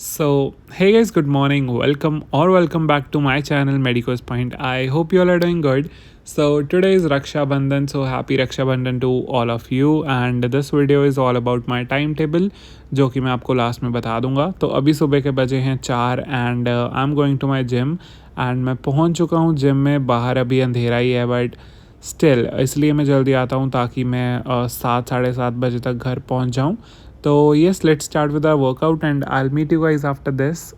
Hey guys, good morning. Welcome back to my channel Medicos Point. I hope you all are doing good. So, today is Raksha Bandhan. So, happy Raksha Bandhan to all of you. And this video is all about my timetable, जो कि मैं आपको last में बता दूंगा. तो अभी सुबह के बजे हैं 4 and I am going to my gym and मैं पहुंच चुका हूं जिम में. बाहर अभी अंधेरा ही है बट स्टिल इसलिए मैं जल्दी आता हूं ताकि मैं 7 साढ़े 7 बजे तक घर पहुंच जाऊं. So yes, let's start with our workout and I'll meet you guys after this.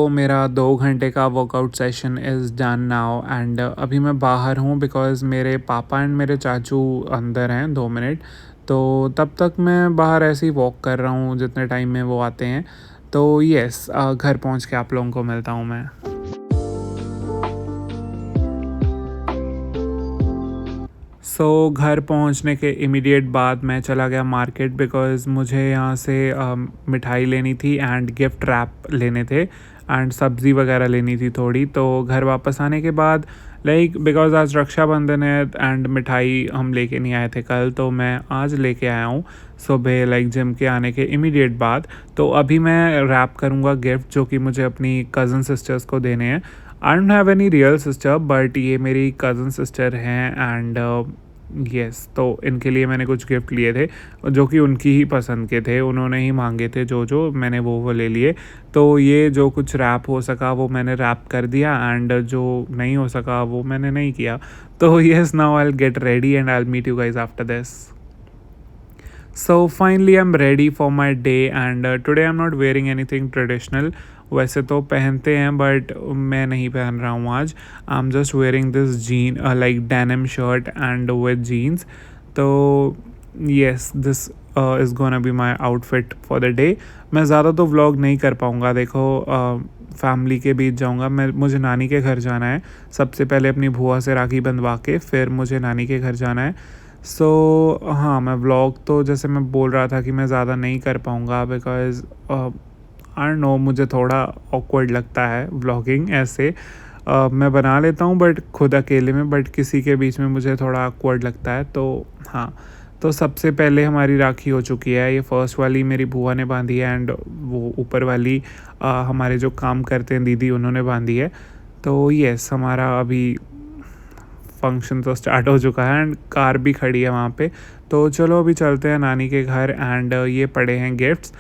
मेरा 2 घंटे का workout session is done now and अभी मैं बाहर हूँ बिकॉज़ मेरे पापा एंड मेरे चाचू अंदर हैं 2 मिनट. तो तब तक मैं बाहर ऐसे ही वॉक कर रहा हूँ जितने टाइम में वो आते हैं. तो यस, घर पहुँच के आप लोगों को मिलता हूँ मैं. घर पहुंचने के इमीडिएट बाद मैं चला गया मार्केट बिकॉज़ मुझे यहाँ से मिठाई लेनी थी एंड गिफ्ट रैप लेने थे एंड सब्ज़ी वगैरह लेनी थी थोड़ी. तो घर वापस आने के बाद बिकॉज़ आज रक्षाबंधन है एंड मिठाई हम लेके नहीं आए थे कल, तो मैं आज लेके आया हूँ सुबह जिम के आने के इमीडिएट बाद. तो अभी मैं रैप करूँगा गिफ्ट जो कि मुझे अपनी कज़न सिस्टर्स को देने हैं. I don't have any real sister but ये मेरी कज़न सिस्टर हैं एंड यस, तो इनके लिए मैंने कुछ गिफ्ट लिए थे जो कि उनकी ही पसंद के थे. उन्होंने ही मांगे थे जो मैंने वो ले लिए. तो ये जो कुछ रैप हो सका वो मैंने रैप कर दिया एंड जो नहीं हो सका वो मैंने नहीं किया. तो yes, now I will get ready and I will meet you guys after this. So finally I'm ready for my day and today I'm not wearing anything traditional. वैसे तो पहनते हैं बट मैं नहीं पहन रहा हूँ आज. I am just wearing this jean like denim shirt and with jeans. तो yes, this is gonna be my outfit for the day. मैं ज़्यादा तो व्लॉग नहीं कर पाऊँगा. देखो, फैमिली के बीच जाऊँगा. मुझे नानी के घर जाना है. सबसे पहले अपनी बुआ से राखी बंधवा के फिर मुझे नानी के घर जाना है. हाँ, मैं व्लॉग तो जैसे मैं बोल रहा था कि मैं ज़्यादा नहीं कर पाऊँगा बिकॉज़ आई डोंट नो, मुझे थोड़ा ऑकवर्ड लगता है व्लॉगिंग ऐसे. मैं बना लेता हूँ बट खुद अकेले में, बट किसी के बीच में मुझे थोड़ा ऑकवर्ड लगता है. तो हाँ, तो सबसे पहले हमारी राखी हो चुकी है. ये फर्स्ट वाली मेरी बुआ ने बांधी है एंड वो ऊपर वाली हमारे जो काम करते हैं दीदी उन्होंने बांधी है. तो येस, हमारा अभी फंक्शन तो स्टार्ट हो चुका है एंड कार भी खड़ी है वहाँ पे. तो चलो अभी चलते हैं नानी के घर एंड ये पड़े हैं गिफ्ट्स.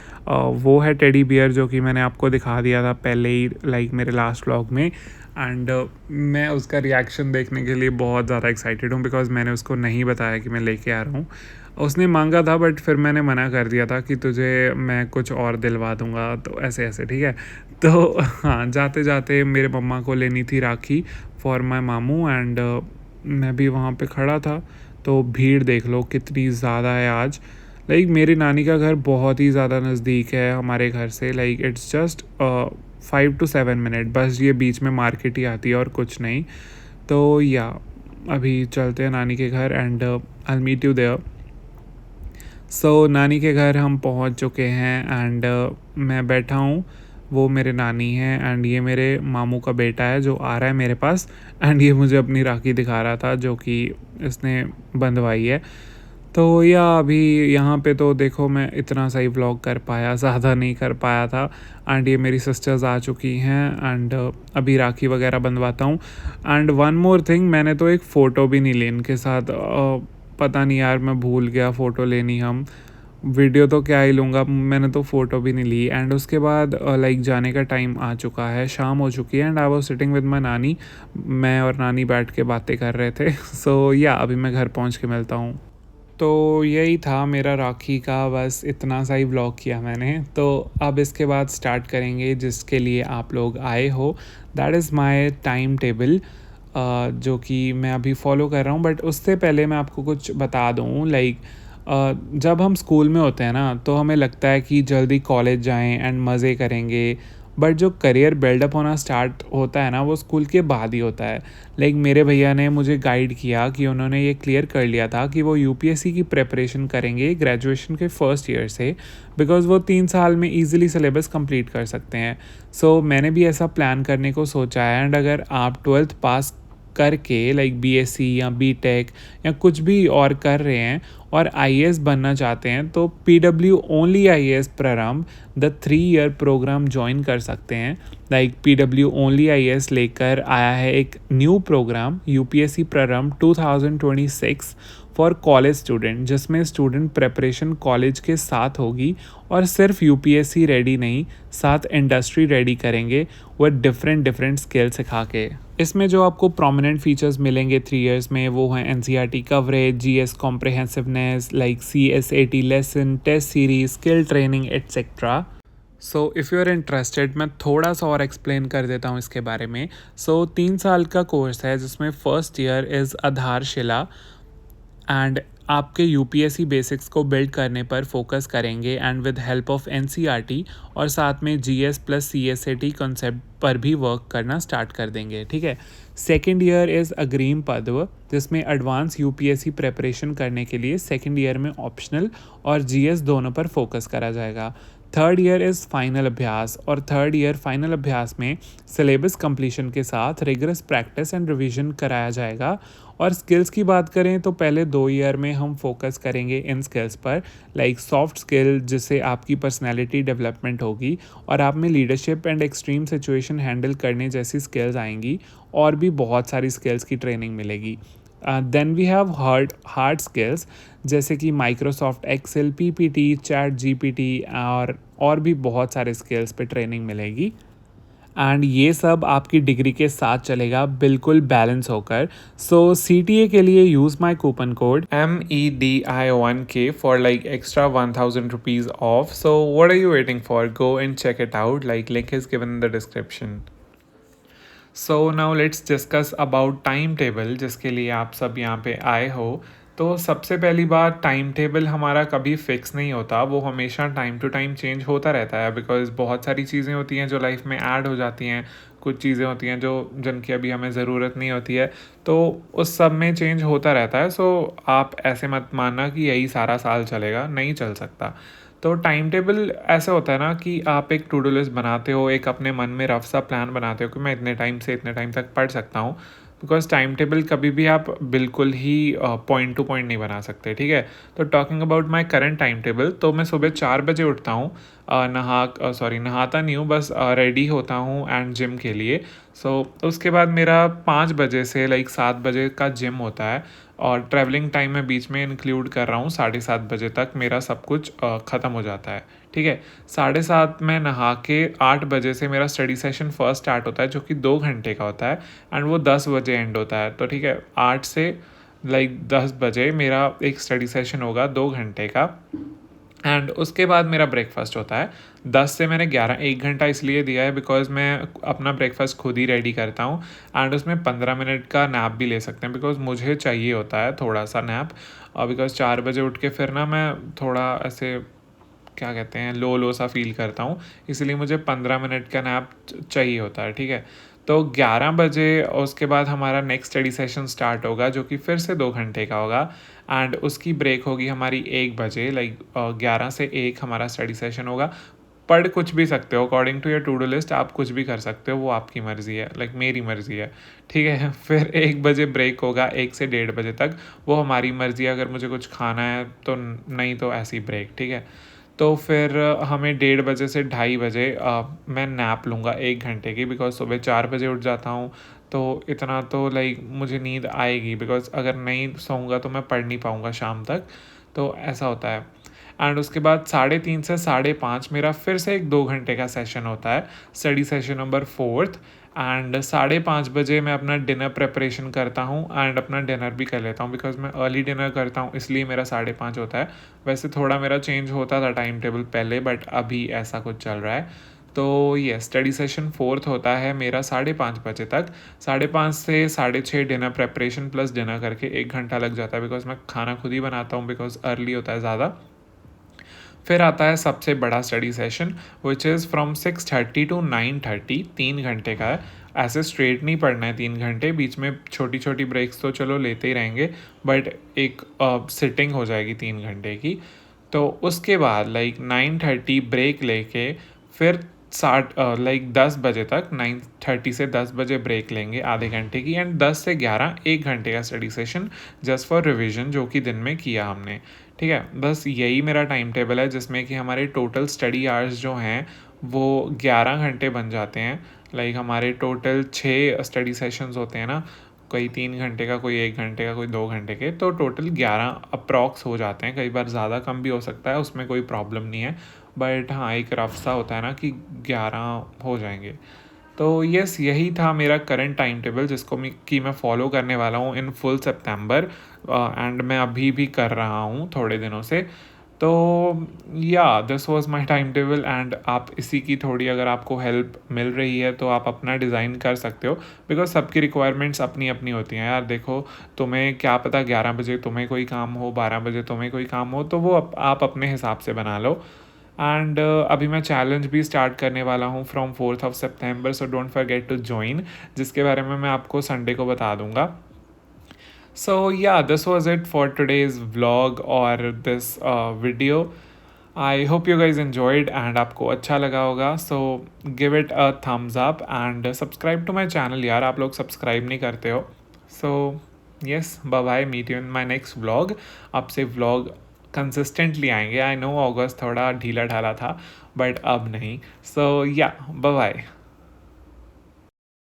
वो है टेडी बियर जो कि मैंने आपको दिखा दिया था पहले ही मेरे लास्ट व्लॉग में. एंड मैं उसका रिएक्शन देखने के लिए बहुत ज़्यादा एक्साइटेड हूँ बिकॉज़ मैंने उसको नहीं बताया कि मैं लेके आ रहा हूँ. उसने मांगा था बट फिर मैंने मना कर दिया था कि तुझे मैं कुछ और दिलवा दूँगा. तो ऐसे ठीक है. तो हाँ, जाते जाते मेरे मम्मा को लेनी थी राखी फॉर माई मामू एंड मैं भी वहाँ पे खड़ा था. तो भीड़ देख लो कितनी ज़्यादा है आज. मेरी नानी का घर बहुत ही ज़्यादा नज़दीक है हमारे घर से. It's just 5 to 7 minute. बस ये बीच में मार्केट ही आती है और कुछ नहीं. तो या अभी चलते हैं नानी के घर and I will meet you there. नानी के घर हम पहुँच चुके हैं एंड मैं बैठा हूँ. वो मेरे नानी हैं एंड ये मेरे मामू का बेटा है जो आ रहा है मेरे पास एंड ये मुझे अपनी राखी दिखा रहा था जो कि इसने बंधवाई है. तो या अभी यहाँ पे तो देखो मैं इतना सही व्लॉग कर पाया, ज़्यादा नहीं कर पाया था. एंड ये मेरी सिस्टर्स आ चुकी हैं एंड अभी राखी वगैरह बंधवाता हूँ. एंड वन मोर थिंग, मैंने तो एक फ़ोटो भी नहीं ली इनके साथ. पता नहीं यार, मैं भूल गया फ़ोटो लेनी. हम वीडियो तो क्या ही लूँगा, मैंने तो फ़ोटो भी नहीं ली. एंड उसके बाद जाने का टाइम आ चुका है, शाम हो चुकी है and I was sitting with my नानी. मैं और नानी बैठ के बातें कर रहे थे. या अभी मैं घर पहुंच के मिलता हूँ. तो यही था मेरा राखी का, बस इतना सा ही व्लॉग किया मैंने. तो अब इसके बाद स्टार्ट करेंगे जिसके लिए आप लोग आए हो. That is my time table जो कि मैं अभी फॉलो कर रहा हूँ. बट उससे पहले मैं आपको कुछ बता दूँ. जब हम स्कूल में होते हैं ना तो हमें लगता है कि जल्दी कॉलेज जाएं एंड मज़े करेंगे बट जो करियर बिल्डअप होना स्टार्ट होता है ना, वो स्कूल के बाद ही होता है। लाइक मेरे भैया ने मुझे गाइड किया कि उन्होंने ये क्लियर कर लिया था कि वो यूपीएससी की प्रिपरेशन करेंगे ग्रेजुएशन के फर्स्ट ईयर से, बिकॉज़ वो 3 साल में ईजिली सिलेबस कंप्लीट कर सकते हैं। सो मैंने भी ऐसा प्लान करने को सोचा है। एंड अगर आप 12th पास करके लाइक बीएससी या बीटेक या कुछ भी और कर रहे हैं और आईएएस बनना चाहते हैं, तो पीडब्ल्यू ओनली आईएएस प्रारंभ द 3 ईयर प्रोग्राम ज्वाइन कर सकते हैं। लाइक पीडब्ल्यू ओनली आईएएस लेकर आया है एक न्यू प्रोग्राम यूपीएससी प्रारंभ 2026 फॉर कॉलेज स्टूडेंट, जिसमें स्टूडेंट प्रेपरेशन कॉलेज के साथ होगी और सिर्फ यूपीएससी रेडी नहीं, साथ इंडस्ट्री रेडी करेंगे वो डिफरेंट डिफरेंट स्किल सिखा के। इसमें जो आपको प्रोमिनेंट फीचर्स मिलेंगे 3 इयर्स में वो हैं NCERT coverage, GS comprehensiveness, like CSAT lesson, test series, skill training etcetera. So if you are interested, मैं थोड़ा सा और एक्सप्लेन कर देता हूँ इसके बारे में। 3 साल का कोर्स है जिसमें फर्स्ट ईयर इज़ आधारशिला एंड आपके यूपीएससी बेसिक्स को बिल्ड करने पर फोकस करेंगे and with help of NCERT, और साथ में जीएस प्लस सीएसएटी कॉन्सेप्ट पर भी वर्क करना स्टार्ट कर देंगे। ठीक है। सेकेंड ईयर इज़ अग्रिम पदव, जिसमें एडवांस यूपीएससी प्रेपरेशन करने के लिए सेकेंड ईयर में ऑप्शनल और जीएस दोनों पर फोकस करा जाएगा। थर्ड ईयर इज़ फाइनल अभ्यास, और थर्ड ईयर फाइनल अभ्यास में सिलेबस कंप्लीशन के साथ रिगरस प्रैक्टिस एंड रिवीजन कराया जाएगा। और स्किल्स की बात करें तो पहले 2 ईयर में हम फोकस करेंगे इन स्किल्स पर, लाइक सॉफ्ट स्किल जिससे आपकी पर्सनैलिटी डेवलपमेंट होगी और आप में leadership and extreme situation handle करने जैसी स्किल्स आएंगी, और भी बहुत सारी स्किल्स की ट्रेनिंग मिलेगी। Then we have hard skills जैसे कि Microsoft Excel, PPT, chat GPT और भी बहुत सारे स्किल्स पे ट्रेनिंग मिलेगी। एंड ये सब आपकी डिग्री के साथ चलेगा बिल्कुल बैलेंस होकर। सो सीटीए के लिए use my coupon code MEDI1K for like extra 1000 rupees off. So what are you waiting for? Go and check it out, like link is given in the description. So now let's discuss about time table जिसके लिए आप सब यहाँ पे आए हो। तो सबसे पहली बात, टाइम टेबल हमारा कभी फिक्स नहीं होता, वो हमेशा टाइम टू टाइम चेंज होता रहता है, बिकॉज बहुत सारी चीज़ें होती हैं जो लाइफ में ऐड हो जाती हैं, कुछ चीज़ें होती हैं जो जिनकी अभी हमें ज़रूरत नहीं होती है, तो उस सब में चेंज होता रहता है। सो आप ऐसे मत मानना कि यही सारा साल चलेगा, नहीं चल सकता। तो टाइम टेबल ऐसा होता है ना कि आप एक टू डू लिस्ट बनाते हो, एक अपने मन में रफ सा प्लान बनाते हो कि मैं इतने टाइम से इतने टाइम तक पढ़ सकता हूँ, बिकॉज टाइम टेबल कभी भी आप बिल्कुल ही पॉइंट टू पॉइंट नहीं बना सकते। ठीक है। तो talking about my current time table, तो मैं सुबह 4 बजे उठता हूँ, नहाता नहीं हूँ, बस रेडी होता हूँ एंड जिम के लिए। उसके बाद मेरा 5 बजे से लाइक 7 बजे का जिम होता है, और ट्रैवलिंग टाइम मैं बीच में इंक्लूड कर रहा हूँ, 7:30 बजे तक मेरा सब कुछ ख़त्म हो जाता है। ठीक है। 7:30 में नहा के 8 बजे से मेरा स्टडी सेशन फर्स्ट स्टार्ट होता है, जो कि 2 घंटे का होता है, एंड वो 10 बजे एंड होता है। तो ठीक है, 8 से लाइक 10 बजे मेरा एक स्टडी सेशन होगा 2 घंटे का, एंड उसके बाद मेरा ब्रेकफास्ट होता है 10 से मैंने 11, 1 घंटा इसलिए दिया है बिकॉज मैं अपना ब्रेकफास्ट खुद ही रेडी करता हूँ, एंड उसमें 15 मिनट का नैप भी ले सकते हैं, बिकॉज मुझे चाहिए होता है थोड़ा सा नैप, बिकॉज 4 बजे उठ के फिर ना मैं थोड़ा ऐसे क्या कहते हैं लो सा फील करता हूँ, इसलिए मुझे 15 मिनट का नैप चाहिए होता है। ठीक है। तो 11 बजे उसके बाद हमारा नेक्स्ट स्टडी सेशन स्टार्ट होगा, जो कि फिर से 2 घंटे का होगा, एंड उसकी ब्रेक होगी हमारी 1 बजे, लाइक 11 से 1 हमारा स्टडी सेशन होगा। पढ़ कुछ भी सकते हो, according to your to do list आप कुछ भी कर सकते हो, वो आपकी मर्ज़ी है, लाइक मेरी मर्ज़ी है। ठीक है। फिर 1 बजे ब्रेक होगा, 1 से 1:30 बजे तक, वो हमारी मर्ज़ी है, अगर मुझे कुछ खाना है तो, नहीं तो ऐसी ब्रेक। ठीक है। तो फिर हमें 1:30 बजे से 2:30 बजे मैं नैप लूँगा 1 घंटे की, बिकॉज सुबह 4 बजे उठ जाता हूँ, तो इतना तो लाइक मुझे नींद आएगी, बिकॉज अगर नहीं सोऊंगा तो मैं पढ़ नहीं पाऊँगा शाम तक, तो ऐसा होता है। एंड उसके बाद 3:30 से 5:30 मेरा फिर से एक 2 घंटे का सेशन होता है, study session number 4th, and 5:30 बजे मैं अपना डिनर प्रेपरेशन करता हूँ, एंड अपना डिनर भी कर लेता हूँ, बिकॉज मैं अर्ली डिनर करता हूँ, इसलिए मेरा 5:30 होता है। वैसे थोड़ा मेरा चेंज होता था टाइम टेबल पहले, बट अभी ऐसा कुछ चल रहा है। तो ये स्टडी सेशन 4th होता है मेरा 5:30 बजे तक, 5:30 से 6:30 डिनर प्रेपरेशन प्लस डिनर करके 1 घंटा लग जाता है, बिकॉज मैं खाना खुद ही बनाता हूँ, बिकॉज अर्ली होता है ज़्यादा। फिर आता है सबसे बड़ा study session which is from 6:30 to 9:30, 3 घंटे का है। ऐसे स्ट्रेट नहीं पढ़ना है 3 घंटे, बीच में छोटी छोटी ब्रेक्स तो चलो लेते ही रहेंगे, बट एक सिटिंग हो जाएगी 3 घंटे की। तो उसके बाद लाइक 9:30 ब्रेक लेके फिर 10 बजे तक, 9:30 से 10 बजे ब्रेक लेंगे आधे घंटे की, एंड 10 से 11 1 घंटे का study session just for revision जो कि दिन में किया हमने। ठीक है, बस यही मेरा टाइम टेबल है जिसमें कि हमारे टोटल स्टडी आवर्स जो हैं वो 11 घंटे बन जाते हैं। लाइक हमारे टोटल 6 स्टडी सेशंस होते हैं ना, कोई 3 घंटे का, कोई 1 घंटे का, कोई 2 घंटे के, तो टोटल 11 अप्रॉक्स हो जाते हैं। कई बार ज़्यादा कम भी हो सकता है, उसमें कोई प्रॉब्लम नहीं है, बट हाँ एक रफ सा होता है ना कि 11 हो जाएंगे। तो यस, यही था मेरा करंट टाइम टेबल जिसको मैं फॉलो करने वाला हूँ इन फुल सितंबर, एंड मैं अभी भी कर रहा हूँ थोड़े दिनों से। तो या this was my time table, and आप इसी की थोड़ी अगर आपको हेल्प मिल रही है तो आप अपना डिज़ाइन कर सकते हो, बिकॉज सबकी रिक्वायरमेंट्स अपनी अपनी होती हैं यार। देखो, तुम्हें क्या पता 11 बजे तुम्हें कोई काम हो, 12 बजे तुम्हें कोई काम हो, तो वो आप अपने हिसाब से बना लो। एंड अभी मैं चैलेंज भी स्टार्ट करने वाला हूँ from 4th of September, so don't forget to join, जिसके बारे में मैं आपको संडे को बता दूंगा। So yeah, this was it for today's vlog or this video. I hope you guys enjoyed and आपको अच्छा लगा होगा, so give it a thumbs up and subscribe to my channel यार, आप लोग सब्सक्राइब नहीं करते हो। So yes, bye bye, meet you in my next vlog। आपसे vlog कंसिस्टेंटली आएंगे। आई नो अगस्त थोड़ा ढीला ढाला था, बट अब नहीं। सो या, बाय बाय।